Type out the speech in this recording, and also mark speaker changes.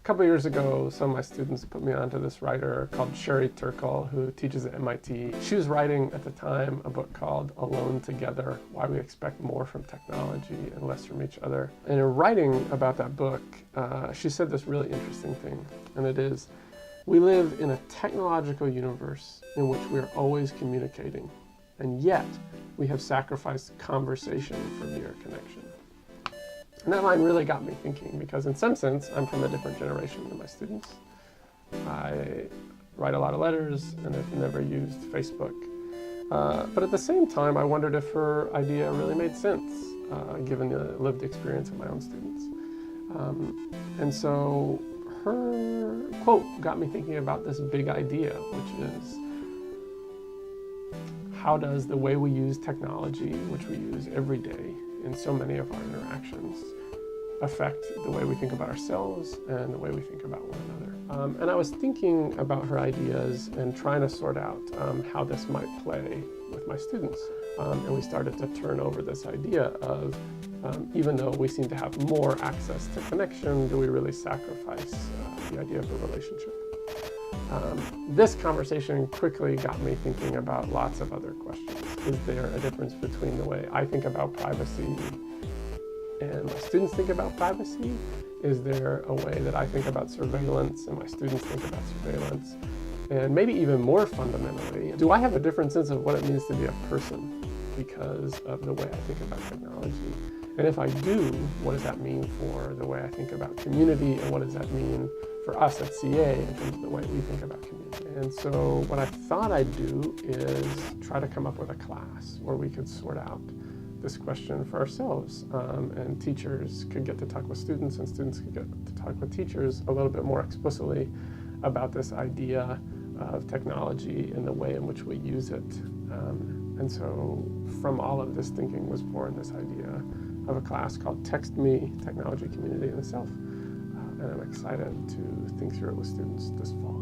Speaker 1: couple of years ago, some of my students put me onto this writer called Sherry Turkle, who teaches at MIT. She was writing at the time a book called Alone Together, Why We Expect More from Technology and Less from Each Other. And in writing about that book, she said this really interesting thing, and it is, we live in a technological universe in which we are always communicating, and yet we have sacrificed conversation for mere connection. And that line really got me thinking, because in some sense, I'm from a different generation than my students. I write a lot of letters and have never used Facebook. But at the same time, I wondered if her idea really made sense, given the lived experience of my own students. And so her quote got me thinking about this big idea, which is, how does the way we use technology, which we use every day in so many of our interactions, affect the way we think about ourselves and the way we think about one another? And I was thinking about her ideas and trying to sort out how this might play with my students. And we started to turn over this idea of, even though we seem to have more access to connection, do we really sacrifice the idea of a relationship? This conversation quickly got me thinking about lots of other questions. Is there a difference between the way I think about privacy and my students think about privacy? Is there a way that I think about surveillance and my students think about surveillance? And maybe even more fundamentally, do I have a different sense of what it means to be a person because of the way I think about technology? And if I do, what does that mean for the way I think about community, and what does that mean for us at CA in terms of the way we think about community? And so what I thought I'd do is try to come up with a class where we could sort out this question for ourselves, and teachers could get to talk with students, and students could get to talk with teachers a little bit more explicitly about this idea of technology and the way in which we use it. And so from all of this thinking was born this idea of a class called Text Me, Technology, Community, and the Self. And I'm excited to think through it with students this fall.